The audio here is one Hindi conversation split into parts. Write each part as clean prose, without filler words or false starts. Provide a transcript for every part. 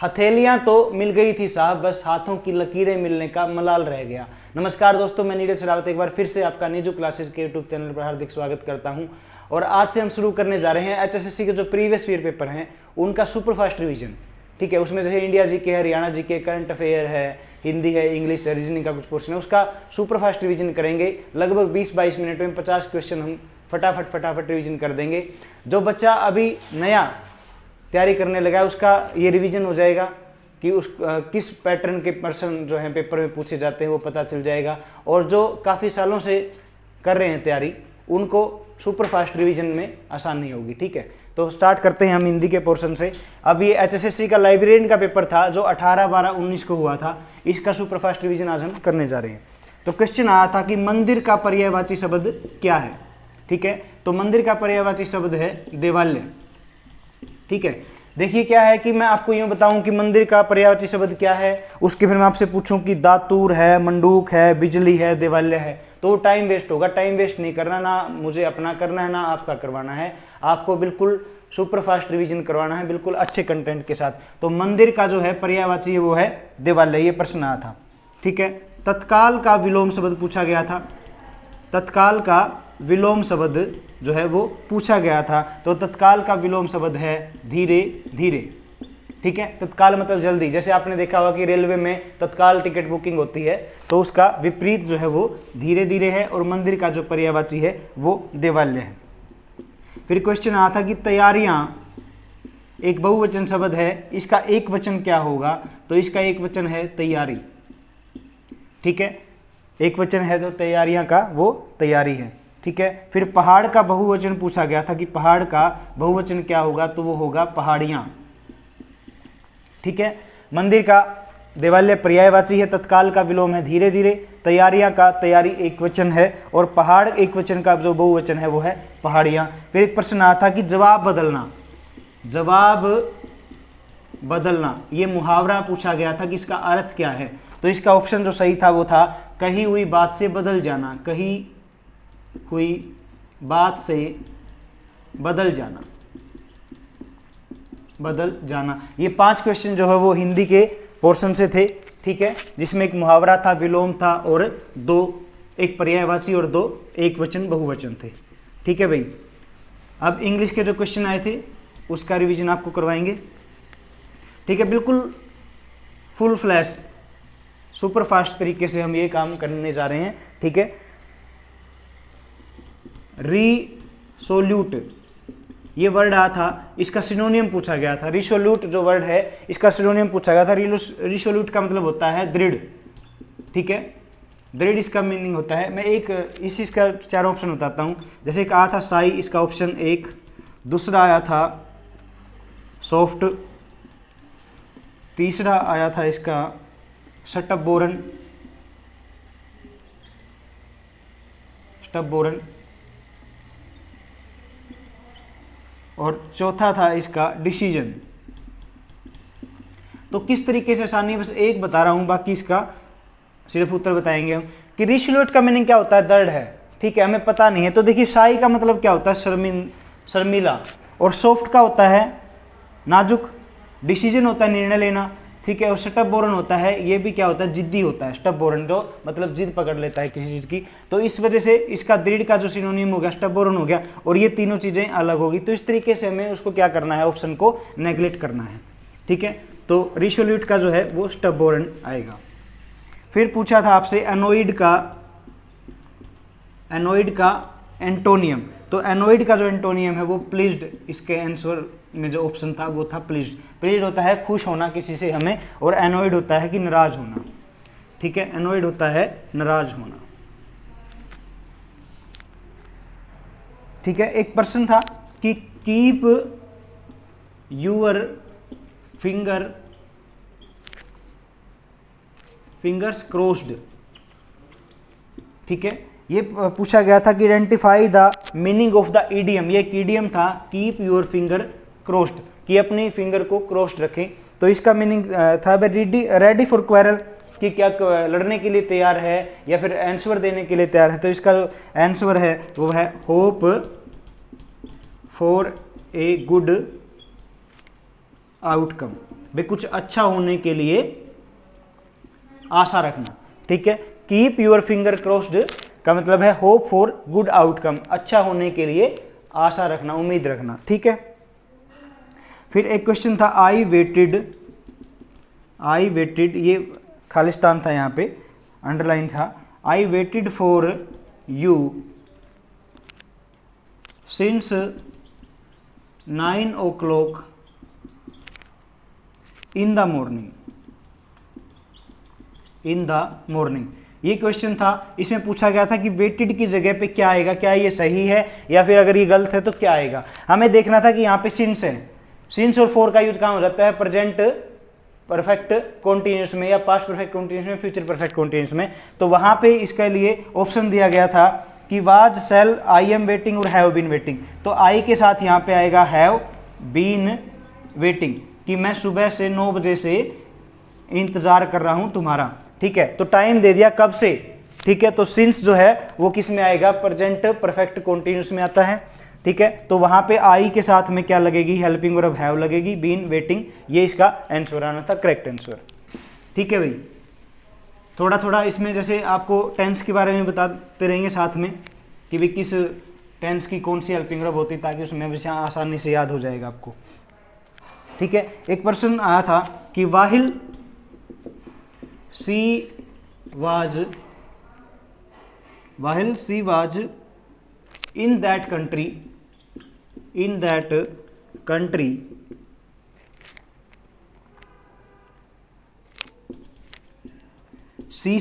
हथेलियां तो मिल गई थी साहब, बस हाथों की लकीरें मिलने का मलाल रह गया। नमस्कार दोस्तों, मैं नीरज शेरावत एक बार फिर से आपका निजू क्लासेस के यूट्यूब चैनल पर हार्दिक स्वागत करता हूं। और आज से हम शुरू करने जा रहे हैं एचएसएससी के जो प्रीवियस ईयर पेपर हैं उनका सुपरफास्ट रिवीजन। ठीक है, उसमें जैसे इंडिया जी के, हरियाणा जी के, करंट अफेयर है, हिंदी है, इंग्लिश है, रीजनिंग का कुछ पोर्शन है, उसका सुपरफास्ट रिवीजन करेंगे। लगभग 20-22 मिनट में 50 क्वेश्चन हम फटाफट रिवीजन कर देंगे। जो बच्चा अभी नया तैयारी करने लगा है उसका ये रिवीजन हो जाएगा कि उस किस पैटर्न के पर्सन जो हैं पेपर में पूछे जाते हैं वो पता चल जाएगा। और जो काफ़ी सालों से कर रहे हैं तैयारी उनको सुपरफास्ट रिवीजन में आसानी होगी। ठीक है, तो स्टार्ट करते हैं हम हिंदी के पोर्शन से। अब ये एचएसएससी का लाइब्रेरियन का पेपर था जो 18/12/19 को हुआ था, इसका सुपरफास्ट रिवीजन आज हम करने जा रहे हैं। तो क्वेश्चन आया था कि मंदिर का पर्यायवाची शब्द क्या है। ठीक है, तो मंदिर का पर्यायवाची शब्द है देवालय। ठीक है, देखिए क्या है कि मैं आपको यूँ बताऊं कि मंदिर का पर्यायवाची शब्द क्या है, उसके फिर मैं आपसे पूछूं कि दातूर है, मंडूक है, बिजली है, देवालय है, तो टाइम वेस्ट होगा। टाइम वेस्ट नहीं करना, ना मुझे अपना करना है ना आपका करवाना है, आपको बिल्कुल सुपरफास्ट रिवीजन करवाना है बिल्कुल अच्छे कंटेंट के साथ। तो मंदिर का जो है पर्यायवाची वो है देवालय, ये प्रश्न आया था। ठीक है, तत्काल का विलोम शब्द पूछा गया था। तत्काल का विलोम शब्द जो है वो पूछा गया था, तो तत्काल का विलोम शब्द है धीरे धीरे। ठीक है, तत्काल मतलब जल्दी। जैसे आपने देखा होगा कि रेलवे में तत्काल टिकट बुकिंग होती है, तो उसका विपरीत जो है वो धीरे धीरे है। और मंदिर का जो पर्यायवाची है वो देवालय है। फिर क्वेश्चन आया था कि तैयारियां एक बहुवचन शब्द है, इसका एक वचन क्या होगा, तो इसका एक वचन है तैयारी। ठीक है, एक वचन है तो तैयारियां का वो तैयारी है। ठीक है, फिर पहाड़ का बहुवचन पूछा गया था कि पहाड़ का बहुवचन क्या होगा, तो वो होगा पहाड़ियां। ठीक है, मंदिर का देवालय पर्यायवाची है, तत्काल का विलोम है धीरे धीरे, तैयारियां का तैयारी एक वचन है, और पहाड़ एक वचन का जो बहुवचन है वो है पहाड़ियां। फिर एक प्रश्न आता था कि जवाब बदलना, जवाब बदलना ये मुहावरा पूछा गया था कि इसका अर्थ क्या है, तो इसका ऑप्शन जो सही था वो था कही हुई बात से बदल जाना। कही हुई बात से बदल जाना, बदल जाना। ये 5 क्वेश्चन जो है वो हिंदी के पोर्शन से थे। ठीक है, जिसमें एक मुहावरा था, विलोम था, और 2 एक पर्यायवाची और 2 एक वचन बहुवचन थे। ठीक है भाई, अब इंग्लिश के जो क्वेश्चन आए थे उसका रिवीजन आपको करवाएंगे। ठीक है, बिल्कुल फुल फ्लैश सुपर फास्ट तरीके से हम ये काम करने जा रहे हैं। ठीक है, रिसोल्यूट ये वर्ड आया था, इसका सिनोनियम पूछा गया था। रिसोल्यूट जो वर्ड है इसका सिनोनियम पूछा गया था। रिसोल्यूट का मतलब होता है दृढ़। ठीक है, दृढ़ इसका मीनिंग होता है। मैं एक इसी का 4 ऑप्शन बताता हूँ। जैसे एक आया था साई, इसका ऑप्शन 1, दूसरा आया था सॉफ्ट, तीसरा आया था इसका स्टब बोरन, और चौथा था इसका डिसीजन। तो किस तरीके से आसानी है, बस एक बता रहा हूं, बाकी इसका सिर्फ उत्तर बताएंगे हम। कि रिसोल्यूट का मीनिंग क्या होता है, दृढ़ है। ठीक है, हमें पता नहीं है। तो देखिए साई का मतलब क्या होता है, शर्मिला, और सॉफ्ट का होता है नाजुक, डिसीजन होता है निर्णय लेना। ठीक है, और स्टब बोरन होता है, ये भी क्या होता है, जिद्दी होता है। स्टब बोरन जो मतलब जिद पकड़ लेता है किसी चीज़ की। तो इस वजह से इसका दृढ़ का जो सिनोनियम हो गया स्टब बोरन हो गया, और ये तीनों चीज़ें अलग होगी। तो इस तरीके से हमें उसको क्या करना है, ऑप्शन को नेग्लेक्ट करना है। ठीक है, तो रिसोल्यूट का जो है वो स्टब बोरन आएगा। फिर पूछा था आपसे एनोइड का एंटोनियम। तो एनोइड का जो एंटोनियम है वो प्लीज्ड, इसके आंसर में जो ऑप्शन था वो था प्लीज्ड। प्लीज्ड होता है खुश होना किसी से हमें, और एनोइड होता है कि नाराज होना। ठीक है, एनोइड होता है नाराज होना। ठीक है, एक प्रश्न था कि कीप यूर फिंगर्स क्रोस्ड। ठीक है, ये पूछा गया था कि identify the meaning of the idiom. ये एक ईडियम था कीप योर फिंगर क्रोस्ड, कि अपनी फिंगर को क्रोस्ड रखें। तो इसका मीनिंग था रेडी फॉर क्वेरल, कि क्या लड़ने के लिए तैयार है या फिर आंसर देने के लिए तैयार है। तो इसका जो आंसर है वो है hope for a good outcome. भाई कुछ अच्छा होने के लिए आशा रखना, ठीक है। कीप योर फिंगर क्रॉस्ड का मतलब है होप फॉर गुड आउटकम, अच्छा होने के लिए आशा रखना, उम्मीद रखना, ठीक है। फिर एक क्वेश्चन था आई वेटेड, ये खालिस्तान था, यहाँ पे अंडरलाइन था, I waited for you since 9 o'clock in the morning. ये क्वेश्चन था, इसमें पूछा गया था कि वेटेड की जगह पे क्या आएगा, क्या ये सही है या फिर अगर ये गलत है तो क्या आएगा। हमें देखना था कि यहाँ पे सिंस है, सिंस और फॉर का यूज कहाँ हो जाता है, प्रेजेंट परफेक्ट कॉन्टिन्यूस में या पास्ट परफेक्ट कॉन्टिन्यूस में, फ्यूचर परफेक्ट कॉन्टिन्यूस में। तो वहाँ पे इसके लिए ऑप्शन दिया गया था कि वाज, सेल, आई एम वेटिंग और हैव बीन वेटिंग। तो आई के साथ यहाँ पे आएगा हैव बीन वेटिंग, कि मैं सुबह से 9 बजे से इंतजार कर रहा हूँ तुम्हारा, ठीक है। तो टाइम दे दिया कब से, ठीक है। तो सिंस जो है वो किस में आएगा, प्रेजेंट परफेक्ट कॉन्टिन्यूस में आता है, ठीक है। तो वहाँ पे आई के साथ में क्या लगेगी, हेल्पिंग वर्ब हैव लगेगी, बीन वेटिंग, ये इसका आंसर आना था, करेक्ट आंसर, ठीक है भाई। थोड़ा थोड़ा इसमें जैसे आपको टेंस के बारे में बताते रहेंगे साथ में कि भी किस टेंस की कौन सी हेल्पिंग वर्ब होती है, ताकि उसमें हमेशा आसानी से याद हो जाएगा आपको, ठीक है। एक प्रश्न आया था कि while she was in that country she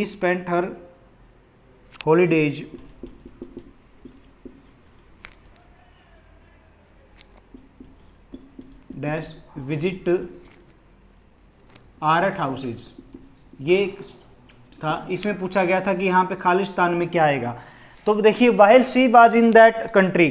spent her holidays dash visit art houses. ये था, इसमें पूछा गया था कि यहाँ पे खालिस्तान में क्या आएगा। तो देखिए while she was in that country,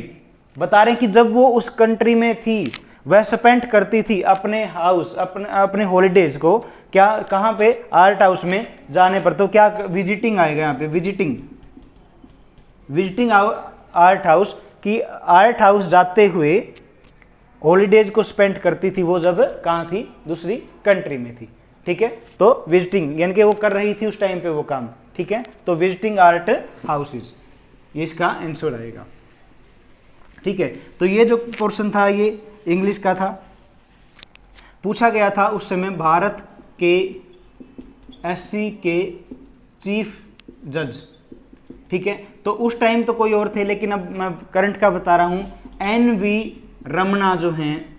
बता रहे हैं कि जब वो उस कंट्री में थी, वह स्पेंड करती थी अपने हाउस, अपने हॉलीडेज को, क्या, कहाँ पे, आर्ट हाउस में जाने पर। तो क्या विजिटिंग आएगा यहाँ पे, विजिटिंग आर्ट हाउस, कि आर्ट हाउस जाते हुए हॉलीडेज को स्पेंड करती थी वो जब कहाँ थी, दूसरी कंट्री में थी, ठीक है। तो विजिटिंग यानी कि वो कर रही थी उस टाइम पे वो काम, ठीक है। तो विजिटिंग आर्ट हाउसेज, ये इसका आंसर आएगा, ठीक है। तो ये जो पोर्शन था ये इंग्लिश का था। पूछा गया था उस समय भारत के एससी के चीफ जज, ठीक है। तो उस टाइम तो कोई और थे, लेकिन अब मैं करंट का बता रहा हूँ, NV रमना जो हैं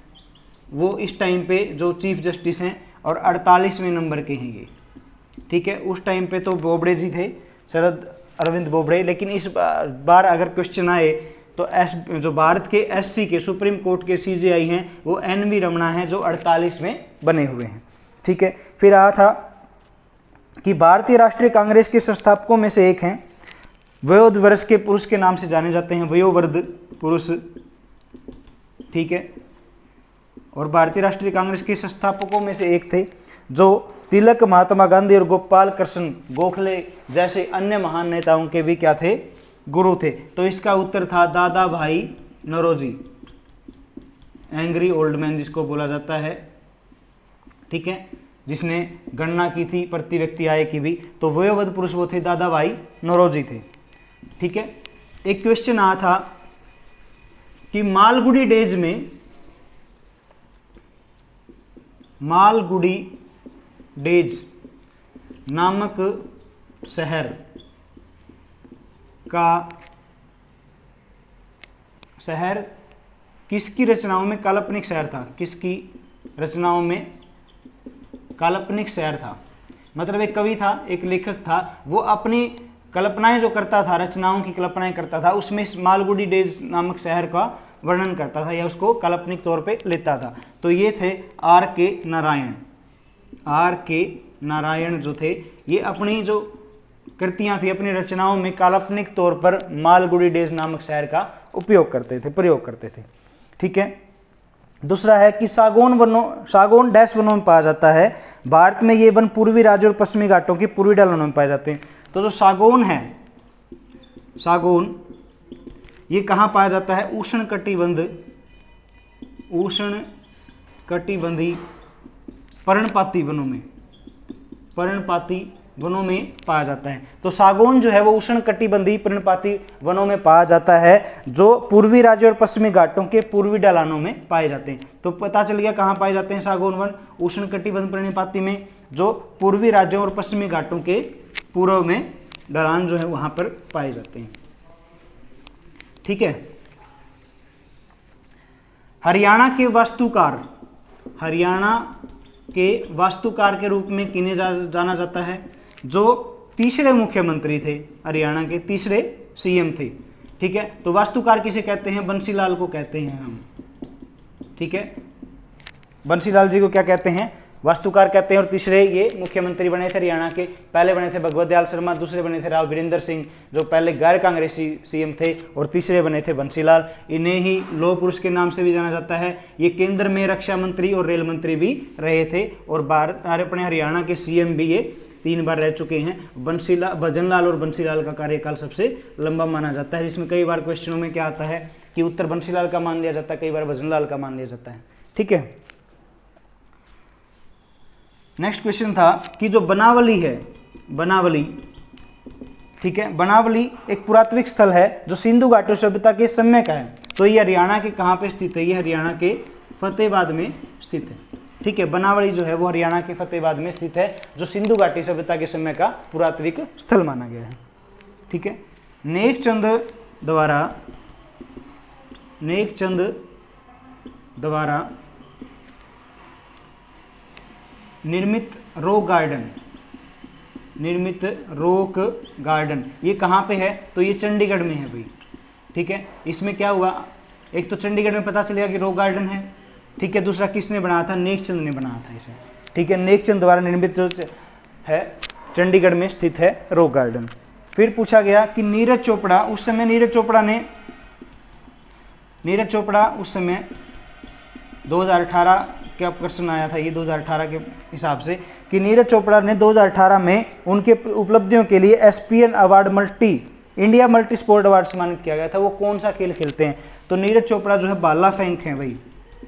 वो इस टाइम पे जो चीफ जस्टिस हैं और 48वें नंबर के हैं ये, ठीक है। उस टाइम पे तो बोबड़े जी थे, शरद अरविंद बोबड़े, लेकिन इस बार अगर क्वेश्चन आए तो जो भारत के SC के सुप्रीम कोर्ट के CJI हैं वो NV रमना हैं, जो 48वें बने हुए हैं, ठीक है। फिर आया था कि भारतीय राष्ट्रीय कांग्रेस के संस्थापकों में से एक हैं, वयोवर्ष के पुरुष के नाम से जाने जाते हैं, वयोवर्ध पुरुष, ठीक है। और भारतीय राष्ट्रीय कांग्रेस के संस्थापकों में से एक थे जो तिलक, महात्मा गांधी और गोपाल कृष्ण गोखले जैसे अन्य महान नेताओं के भी क्या थे, गुरु थे। तो इसका उत्तर था दादा भाई नौरोजी, एंग्री ओल्ड मैन जिसको बोला जाता है, ठीक है, जिसने गणना की थी प्रति व्यक्ति आय की भी। तो वयोवृद्ध पुरुष वो थे दादा भाई नौरोजी थे, ठीक है। एक क्वेश्चन आया था कि मालगुडी डेज नामक शहर किसकी रचनाओं में काल्पनिक शहर था, किसकी रचनाओं में काल्पनिक शहर था। मतलब एक कवि था, एक लेखक था, वो अपनी कल्पनाएं जो करता था, रचनाओं की कल्पनाएं करता था, उसमें इस मालगुडी डेज नामक शहर का वर्णन करता था या उसको काल्पनिक तौर पे लेता था। तो ये थे आर के नारायण जो थे, ये अपनी जो कृतियां थी, अपनी रचनाओं में काल्पनिक तौर पर मालगुडी डेज नामक शहर का प्रयोग करते थे, ठीक है। दूसरा है कि सागौन डैश वनों में पाया जाता है। भारत में ये वन पूर्वी राज्यों और पश्चिमी घाटों की पूर्वी ढलानों में पाए जाते हैं। तो जो सागौन है, सागौन ये कहाँ पाया जाता है? उष्णकटिबंधीय पर्णपाती वनों में, पर्णपाती वनों में पाया जाता है। तो सागौन जो है वो उष्णकटिबंधीय पर्णपाती वनों में पाया जाता है, जो पूर्वी राज्य और पश्चिमी घाटों के पूर्वी ढलानों में पाए जाते हैं। तो पता चल गया कहाँ पाए जाते हैं सागौन वन? उष्णकटिबंधीय पर्णपाती में, जो पूर्वी राज्यों और पश्चिमी घाटों के पूर्व में ढलान जो है वहां पर पाए जाते हैं। ठीक है। हरियाणा के वास्तुकार के रूप में किन्हें जाना जाता है? जो तीसरे मुख्यमंत्री थे, हरियाणा के तीसरे सीएम थे। ठीक है। तो वास्तुकार किसे कहते हैं? बंसीलाल को कहते हैं हम। ठीक है, बंसीलाल जी को क्या कहते हैं? वास्तुकार कहते हैं। और तीसरे ये मुख्यमंत्री बने थे हरियाणा के। पहले बने थे भगवत दयाल शर्मा, दूसरे बने थे राव वीरेंद्र सिंह जो पहले गैर कांग्रेसी सीएम थे, और तीसरे बने थे बंसीलाल। इन्हें ही लौह पुरुष के नाम से भी जाना जाता है। ये केंद्र में रक्षा मंत्री और रेल मंत्री भी रहे थे, और अपने हरियाणा के सीएम भी ये 3 बार रह चुके हैं। भजनलाल और बंसीलाल का कार्यकाल सबसे लंबा माना जाता है, जिसमें कई बार क्वेश्चनों में क्या आता है कि उत्तर बंसीलाल का मान लिया जाता है, कई बार भजनलाल का मान लिया जाता है। ठीक है। नेक्स्ट क्वेश्चन था कि जो बनावली है, बनावली, ठीक है, बनावली एक पुरातात्विक स्थल है जो सिंधु घाटी सभ्यता के समय का है। तो ये हरियाणा के कहाँ पे स्थित है? ये हरियाणा के फतेहाबाद में स्थित है। ठीक है, बनावली जो है वो हरियाणा के फतेहाबाद में स्थित है, जो सिंधु घाटी सभ्यता के समय का पुरातात्विक स्थल माना गया है। ठीक है। नेकचंद द्वारा निर्मित रॉक गार्डन ये कहाँ पे है? तो ये चंडीगढ़ में है भाई। ठीक है। इसमें क्या हुआ? एक तो चंडीगढ़ में पता चलेगा कि रॉक गार्डन है। ठीक है। दूसरा किसने बनाया था? नेकचंद ने बनाया था इसे। ठीक है। नेकचंद द्वारा निर्मित जो है चंडीगढ़ में स्थित है रॉक गार्डन। फिर पूछा गया कि नीरज चोपड़ा उस समय 2018 क्या प्रश्न आया था ये 2018 के हिसाब से कि नीरज चोपड़ा ने 2018 में उनके उपलब्धियों के लिए ESPN award India multi sport award सम्मानित किया गया था। वो कौन सा खेल खेलते हैं? तो नीरज चोपड़ा जो है भाला फेंक हैं भाई,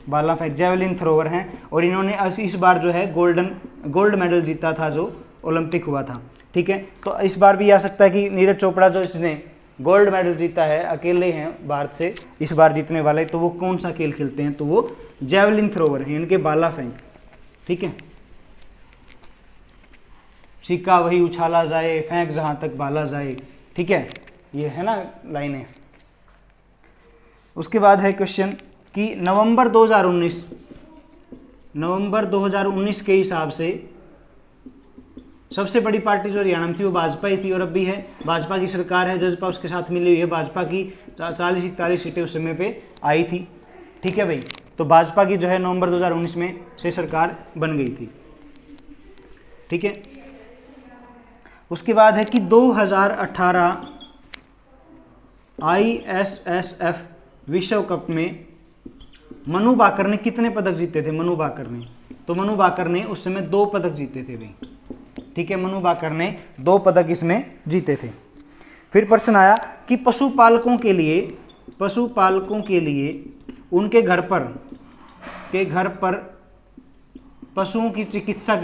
भाला फेंक जेवलिन थ्रोवर हैं, और इन्होंने इस बार जो है गोल्ड मेडल जीता था जो ओलंपिक हुआ था। ठीक है। तो इस बार भी आ सकता है कि नीरज चोपड़ा जो इसने गोल्ड मेडल जीता है, अकेले हैं भारत से इस बार जीतने वाले, तो वो कौन सा खेल खेलते हैं? तो वो जेवलिन थ्रोवर है, इनके भाला फेंक। ठीक है। सिक्का वही उछाला जाए, फेंक जहां तक भाला जाए। ठीक है, ये है ना लाइनें। उसके बाद है क्वेश्चन कि नवंबर 2019 के हिसाब से सबसे बड़ी पार्टी जो हरियाणा में थी वो भाजपा ही थी, और अब भी है। भाजपा की सरकार है, जजपा उसके साथ मिली हुई है। भाजपा की 40-41 सीटें उस समय पे आई थी। ठीक है भाई। तो भाजपा की जो है नवंबर 2019 में से सरकार बन गई थी। ठीक है। उसके बाद है कि 2018 ISSF विश्व कप में मनु भाकर ने कितने पदक जीते थे? मनु भाकर ने, तो मनु भाकर ने उस समय 2 पदक जीते थे भाई। ठीक है, मनु भाकर ने 2 पदक इसमें जीते थे। फिर प्रश्न आया कि पशुपालकों के लिए उनके घर पर पशुओं की चिकित्सा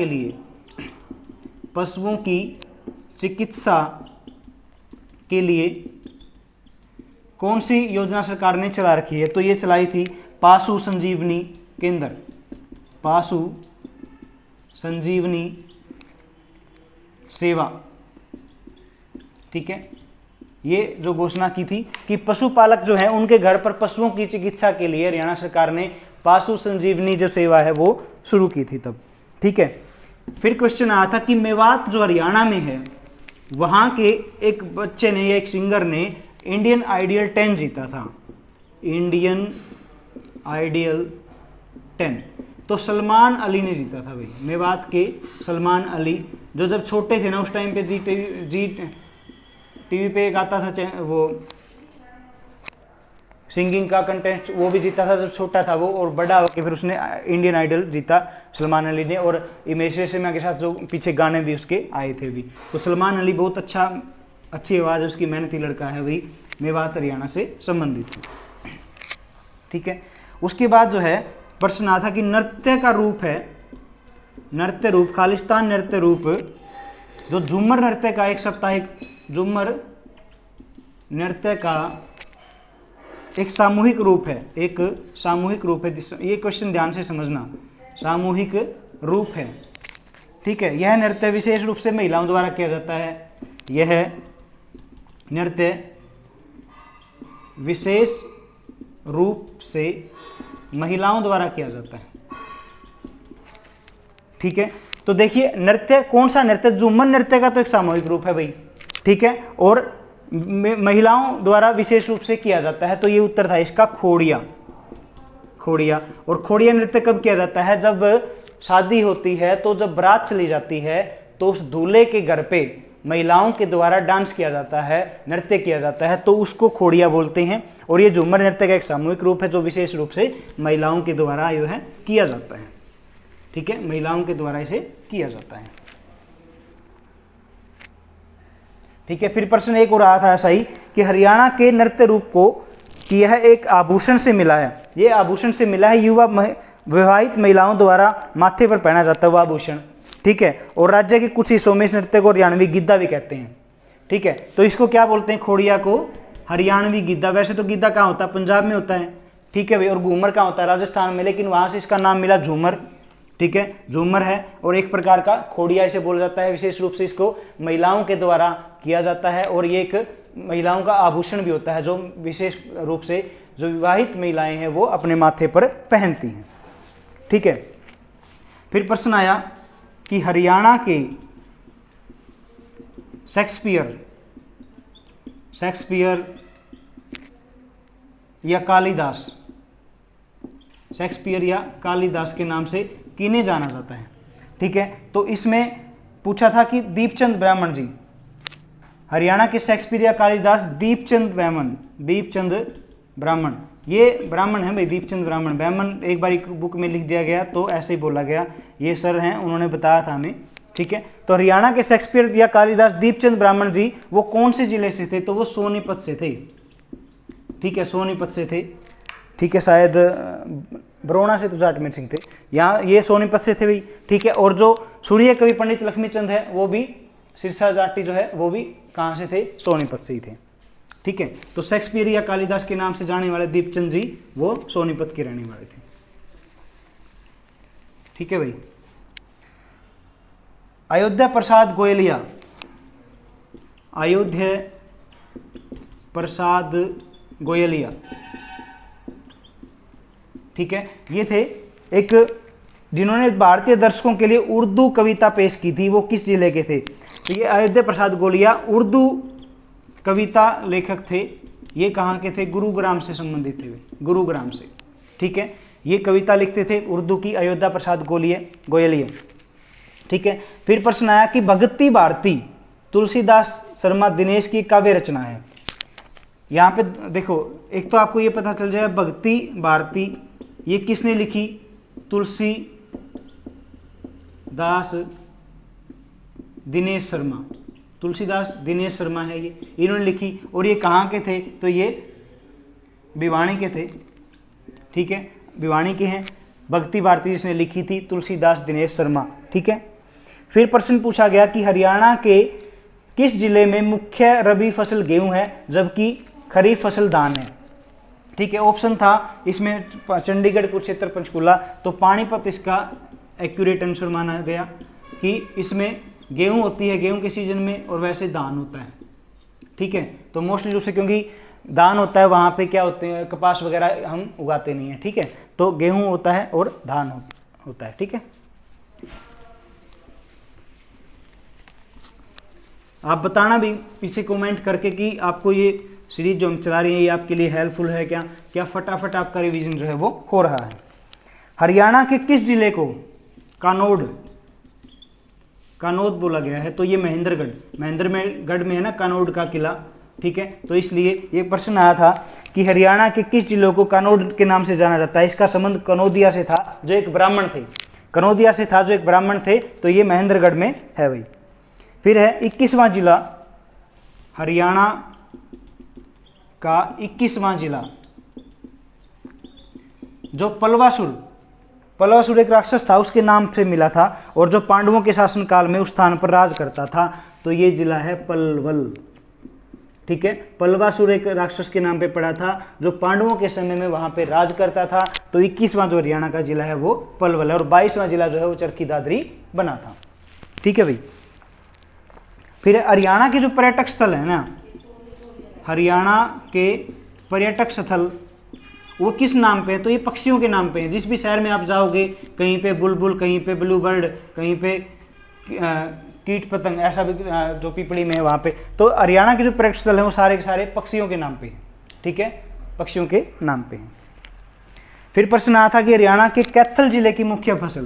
के लिए कौन सी योजना सरकार ने चला रखी है? तो ये चलाई थी पशु संजीवनी केंद्र, पशु संजीवनी सेवा। ठीक है, ये जो घोषणा की थी कि पशुपालक जो हैं उनके घर पर पशुओं की चिकित्सा के लिए हरियाणा सरकार ने पशु संजीवनी जो सेवा है वो शुरू की थी तब। ठीक है। फिर क्वेश्चन आया था कि मेवात जो हरियाणा में है वहाँ के एक बच्चे ने या एक सिंगर ने इंडियन आइडियल 10 जीता था, इंडियन आइडियल 10। तो सलमान अली ने जीता था भाई, मेवात के सलमान अली, जो जब छोटे थे ना उस टाइम पे जी टीवी पे एक आता था वो सिंगिंग का कंटेंट, वो भी जीता था जब छोटा था वो, और बड़ा होकर फिर उसने इंडियन आइडल जीता सलमान अली ने, और इमेश रेशमिया के साथ जो पीछे गाने भी उसके आए थे भी। तो सलमान अली बहुत अच्छी आवाज़ है उसकी, मेहनती लड़का है भाई, मेवात हरियाणा से संबंधित है। ठीक है, उसके बाद जो है प्रश्न आता कि नृत्य का रूप है, नृत्य रूप, खालिस्तान नृत्य रूप जो झूमर नृत्य का एक साप्ताहिक, झूमर नृत्य का एक सामूहिक रूप है, एक सामूहिक रूप है। ये क्वेश्चन ध्यान से समझना, सामूहिक रूप है। ठीक है, यह नृत्य विशेष रूप से महिलाओं द्वारा किया जाता है, यह नृत्य विशेष रूप से महिलाओं द्वारा किया जाता है। ठीक है, तो देखिए नृत्य कौन सा नृत्य, झूमर नृत्य का तो एक सामूहिक रूप है भाई। ठीक है, और महिलाओं द्वारा विशेष रूप से किया जाता है, तो ये उत्तर था इसका खोड़िया। खोड़िया, और खोड़िया नृत्य कब किया जाता है, जब शादी होती है, तो जब बारात चली जाती है तो उस दूल्हे के घर पे महिलाओं के द्वारा डांस किया जाता है, नृत्य किया जाता है, तो उसको खोड़िया बोलते हैं। और ये झूमर नृत्य का एक सामूहिक रूप है जो विशेष रूप से महिलाओं के द्वारा जो है किया जाता है। ठीक है, महिलाओं के द्वारा इसे किया जाता है। ठीक है, फिर प्रश्न एक और आया था ऐसा ही कि हरियाणा के नृत्य रूप को कि यह एक आभूषण से मिला है, ये आभूषण से मिला है, युवा विवाहित महिलाओं द्वारा माथे पर पहना जाता है वह आभूषण। ठीक है, और राज्य के कुछ हिस्सों में इस नृत्य को हरियाणवी गिद्धा भी कहते हैं। ठीक है, तो इसको क्या बोलते हैं, खोड़िया को हरियाणवी गिद्धा। वैसे तो गिद्धा कहाँ होता है, पंजाब में होता है। ठीक है भाई, और घूमर कहाँ होता है, राजस्थान में, लेकिन वहाँ से इसका नाम मिला झूमर। ठीक है, झूमर है, और एक प्रकार का खोड़िया इसे बोला जाता है। विशेष रूप से इसको महिलाओं के द्वारा किया जाता है, और ये एक महिलाओं का आभूषण भी होता है जो विशेष रूप से जो विवाहित महिलाएं हैं वो अपने माथे पर पहनती हैं। ठीक है, फिर प्रश्न आया कि हरियाणा के शेक्सपियर या कालिदास, शेक्सपियर या कालिदास के नाम से किन्हें जाना जाता है। ठीक है, तो इसमें पूछा था कि दीपचंद ब्राह्मण जी, हरियाणा के शेक्सपियर या कालिदास दीपचंद ब्राह्मण, ये ब्राह्मण है भाई, दीपचंद ब्राह्मण। ब्राह्मण एक बार एक बुक में लिख दिया गया तो ऐसे ही बोला गया, ये सर हैं, उन्होंने बताया था हमें। ठीक है, तो हरियाणा के शेक्सपियर या कालिदास दीपचंद ब्राह्मण जी वो कौन से जिले से थे, तो वो सोनीपत से थे। ठीक है, सोनीपत से थे। ठीक है, शायद बरौना से तो जाटमेर सिंह थे, यहाँ ये सोनीपत से थे भाई। ठीक है, और जो सूर्य कवि पंडित लक्ष्मीचंद है वो भी सिरसा जाटी जो है वो भी कहाँ से थे, सोनीपत से ही थे। ठीक है, तो शेक्सपियर या कालिदास के नाम से जाने वाले दीपचंद जी वो सोनीपत के रहने वाले थे। ठीक है भाई, अयोध्या प्रसाद गोयलिया, अयोध्या प्रसाद गोयलिया। ठीक है, ये थे एक जिन्होंने भारतीय दर्शकों के लिए उर्दू कविता पेश की थी, वो किस जिले के थे, तो ये अयोध्या प्रसाद गोयलिया उर्दू कविता लेखक थे। ये कहाँ के थे, गुरुग्राम से संबंधित थे, गुरुग्राम से। ठीक है, ये कविता लिखते थे उर्दू की, अयोध्या प्रसाद गोयलिया। ठीक है, फिर प्रश्न आया कि भगती भारती तुलसीदास शर्मा दिनेश की काव्य रचना है। यहाँ पे देखो, एक तो आपको ये पता चल जाए भगती भारती ये किसने लिखी, तुलसीदास दिनेश शर्मा, तुलसीदास दिनेश शर्मा है ये, इन्होंने लिखी। और ये कहाँ के थे, तो ये भिवानी के थे। ठीक है, भिवानी के हैं। भक्ति भारती जिसने लिखी थी तुलसीदास दिनेश शर्मा। ठीक है, फिर प्रश्न पूछा गया कि हरियाणा के किस जिले में मुख्य रबी फसल गेहूं है जबकि खरीफ फसल धान है। ठीक है, ऑप्शन था इसमें चंडीगढ़, कुरुक्षेत्र, पंचकुला, तो पानीपत इसका एक्यूरेट आंसर माना गया कि इसमें गेहूं होती है गेहूं के सीजन में, और वैसे धान होता है। ठीक है, तो मोस्टली रूप से क्योंकि धान होता है वहाँ पे क्या होते हैं, कपास वगैरह हम उगाते नहीं हैं। ठीक है, तो गेहूं होता है और धान होता है। ठीक है, आप बताना भी पीछे कमेंट करके कि आपको ये सीरीज जो हम चला रही है ये आपके लिए हेल्पफुल है क्या फटाफट आपका रिवीजन जो है वो हो रहा है। हरियाणा के किस जिले को कानोद बोला गया है, तो ये महेंद्रगढ़ में है ना कानोड का किला। ठीक है, तो इसलिए ये प्रश्न आया था कि हरियाणा के किस जिलों को कानोड के नाम से जाना जाता है। इसका संबंध कनौदिया से था जो एक ब्राह्मण थे, तो ये महेंद्रगढ़ में है भाई। फिर है 21वां जिला, हरियाणा का 21वां जिला, जो पलवासुर एक राक्षस था उसके नाम से मिला था, और जो पांडवों के शासनकाल में उस स्थान पर राज करता था, तो ये जिला है पलवल। ठीक है, पलवासुर एक राक्षस के नाम पे पड़ा था जो पांडवों के समय में वहां पे राज करता था, तो 21वां जो हरियाणा का जिला है वो पलवल है, और 22वां जिला जो है वो चरखी दादरी बना था। ठीक है भाई। फिर हरियाणा के जो पर्यटक स्थल है ना, हरियाणा के पर्यटक स्थल वो किस नाम पे है, तो ये पक्षियों के नाम पे है। जिस भी शहर में आप जाओगे, कहीं पे बुलबुल, कहीं पे ब्लू बर्ड, कहीं पे कीट पतंग, ऐसा भी जो पीपड़ी में है वहाँ पे, तो हरियाणा के जो पर्यटक स्थल हैं वो सारे के सारे पक्षियों के नाम पे हैं। ठीक है, पक्षियों के नाम पे हैं। फिर प्रश्न आया था कि हरियाणा के कैथल जिले की मुख्य फसल,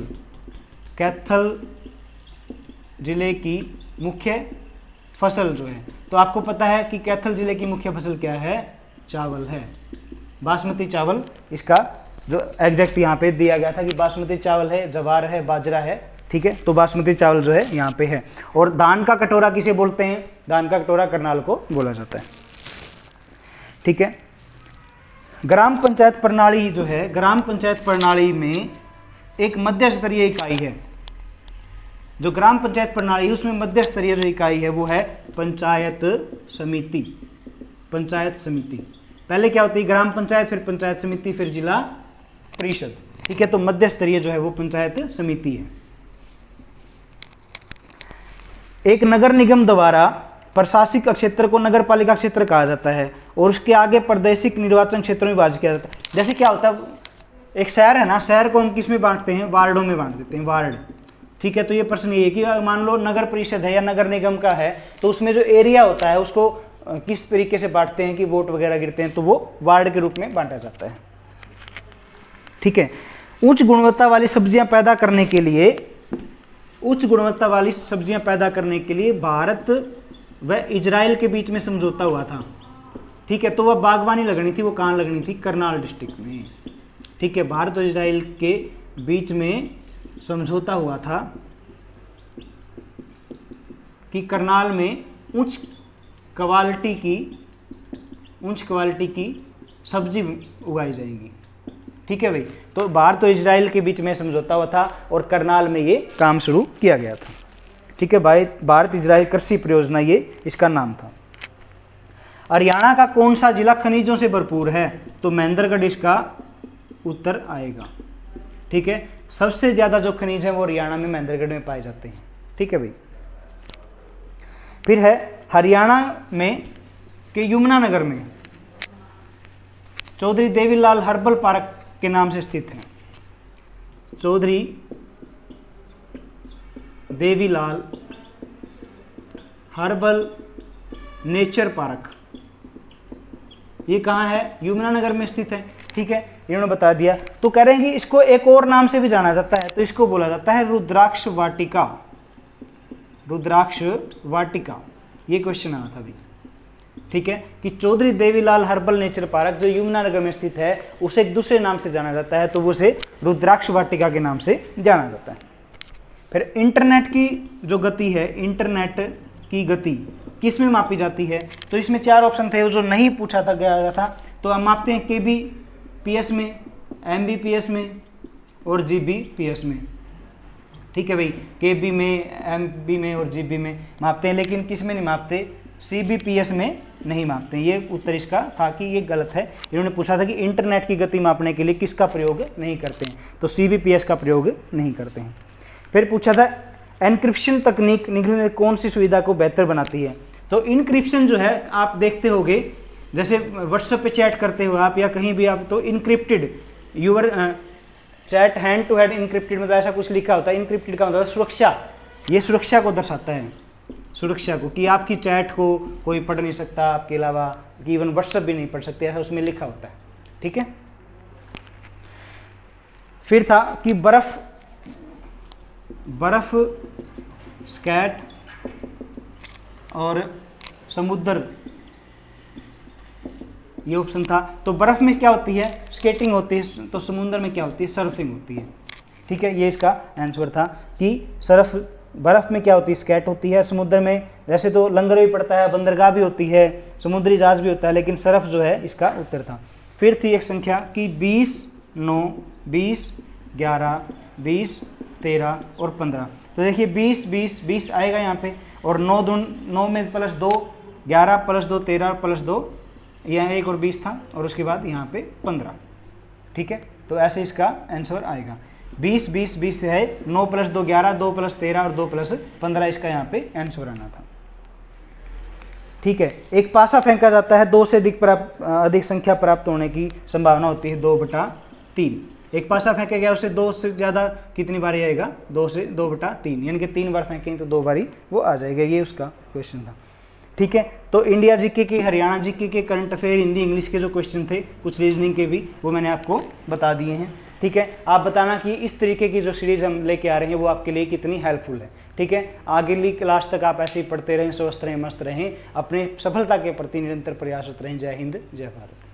कैथल जिले की मुख्य फसल जो है, तो आपको पता है कि कैथल जिले की मुख्य फसल क्या है, चावल है, बासमती चावल। इसका जो एग्जैक्ट यहाँ पे दिया गया था कि बासमती चावल है, जवार है, बाजरा है। ठीक है, तो बासमती चावल जो है यहाँ पे है। और धान का कटोरा किसे बोलते हैं, धान का कटोरा करनाल को बोला जाता है। ठीक है, ग्राम पंचायत प्रणाली जो है, ग्राम पंचायत प्रणाली में एक मध्य स्तरीय इकाई है। जो ग्राम पंचायत प्रणाली है उसमें मध्य स्तरीय जो इकाई है वो है पंचायत समिति। पंचायत समिति पहले क्या होती है, ग्राम पंचायत, फिर पंचायत समिति, फिर जिला परिषद। ठीक है, तो मध्य स्तरीय जो है वो पंचायत समिति है। एक नगर निगम द्वारा प्रशासनिक क्षेत्र को नगर पालिका क्षेत्र कहा जाता है, और उसके आगे प्रादेशिक निर्वाचन क्षेत्रों में विभाजित किया जाता है। जैसे क्या होता है, एक शहर है ना, शहर को हम किस में बांटते हैं, वार्डों में बांट देते हैं, वार्ड। ठीक है, तो ये प्रश्न ये है कि मान लो नगर परिषद है या नगर निगम का है, तो उसमें जो एरिया होता है उसको किस तरीके से बांटते हैं कि वोट वगैरह गिरते हैं, तो वो वार्ड के रूप में बांटा जाता है। ठीक है, उच्च गुणवत्ता वाली सब्जियां पैदा करने के लिए, उच्च गुणवत्ता वाली सब्जियां पैदा करने के लिए भारत व इजराइल के बीच में समझौता हुआ था। ठीक है, तो वह बागवानी लगनी थी, वो कहाँ लगनी थी, करनाल डिस्ट्रिक्ट में। ठीक है, भारत और इजराइल के बीच में समझौता हुआ था कि करनाल में उच्च क्वालिटी की सब्जी उगाई जाएगी। ठीक है भाई, तो भारत और इजराइल के बीच में समझौता हुआ था और करनाल में ये काम शुरू किया गया था। ठीक है भाई, भारत इजराइल कृषि परियोजना ये इसका नाम था। हरियाणा का कौन सा जिला खनिजों से भरपूर है, तो महेंद्रगढ़ इसका उत्तर आएगा। ठीक है, सबसे ज्यादा जो खनिज है वो हरियाणा में महेंद्रगढ़ में पाए जाते हैं। ठीक है भाई। फिर है हरियाणा में के यमुनानगर में चौधरी देवीलाल हर्बल पार्क के नाम से स्थित है। Chaudhary Devilal herbal nature park, ये कहाँ है, यमुनानगर में स्थित है। ठीक है, इन्होंने बता दिया। तो कह रहे हैं कि इसको एक और नाम से भी जाना जाता है, तो इसको बोला जाता है रुद्राक्ष वाटिका। रुद्राक्ष वाटिका, ये क्वेश्चन आया था अभी। ठीक है, कि Chaudhary Devilal herbal nature park जो यमुनानगर में स्थित है उसे एक दूसरे नाम से जाना जाता है, तो उसे रुद्राक्ष वाटिका के नाम से जाना जाता है। फिर इंटरनेट की जो गति है, इंटरनेट की गति किस में मापी जाती है, तो इसमें 4 ऑप्शन थे जो नहीं पूछा था गया था। तो हम मापते हैं kbps में, mbps में और gbps में। ठीक है भाई, kb में, mb में और gb में मापते हैं, लेकिन किस में नहीं मापते, cbps में नहीं मापते हैं। ये उत्तर इसका था कि ये गलत है। इन्होंने पूछा था कि इंटरनेट की गति मापने के लिए किसका प्रयोग नहीं करते हैं, तो cbps का प्रयोग नहीं करते हैं। फिर पूछा था एनक्रिप्शन तकनीक निम्न में कौन सी सुविधा को बेहतर बनाती है, तो इनक्रिप्शन जो है आप देखते होंगे, जैसे व्हाट्सएप पे चैट करते हो आप या कहीं भी आप, तो encrypted your chat hand to hand encrypted, मतलब ऐसा कुछ लिखा होता है। इनक्रिप्टेड का मतलब सुरक्षा, ये सुरक्षा को दर्शाता है, सुरक्षा को, कि आपकी चैट को कोई पढ़ नहीं सकता आपके अलावा, कि इवन व्हाट्सएप भी नहीं पढ़ सकते, ऐसा उसमें लिखा होता है। ठीक है, फिर था कि बर्फ स्केट और समुद्र, ये ऑप्शन था। तो बर्फ में क्या होती है, स्केटिंग होती है, तो समुद्र में क्या होती है, सर्फिंग होती है। ठीक है, ये इसका आंसर था कि बर्फ़ में क्या होती है, स्कैट होती है। समुद्र में वैसे तो लंगर भी पड़ता है, बंदरगाह भी होती है, समुद्री जहाज भी होता है, लेकिन सरफ जो है इसका उत्तर था। फिर थी एक संख्या कि 20, 9, 20, 11, 20, 13 और 15। तो देखिए 20, 20, 20 आएगा यहाँ पे, और 9 दून 9 में प्लस 2 11 प्लस 2 13 प्लस 2 यहाँ 1 और 20 था, और उसके बाद यहाँ पे 15। ठीक है, तो ऐसे इसका आंसर आएगा 20, 20, 20 है, 9 प्लस 2 11, 2 प्लस 13 और 2 प्लस 15 इसका यहाँ पे आंसर आना था। ठीक है, एक पासा फेंका जाता है, 2 से अधिक संख्या प्राप्त होने की संभावना होती है 2/3। एक पासा फेंका गया, उसे 2 से ज़्यादा कितनी बारी आएगा, 2 से 2/3, यानी कि 3 बार फेंकेंगे तो 2 बारी वो आ जाएगा। ये उसका क्वेश्चन था। ठीक है, तो इंडिया जीके के, हरियाणा जीके के, करंट अफेयर, हिंदी इंग्लिश के जो क्वेश्चन थे, कुछ रीजनिंग के भी, वो मैंने आपको बता दिए हैं। ठीक है, आप बताना कि इस तरीके की जो सीरीज़ हम लेके आ रहे हैं वो आपके लिए कितनी हेल्पफुल है। ठीक है, अगली क्लास तक आप ऐसे ही पढ़ते रहें, स्वस्थ रहें, मस्त रहें, अपने सफलता के प्रति निरंतर प्रयासरत रहें। जय हिंद, जय भारत।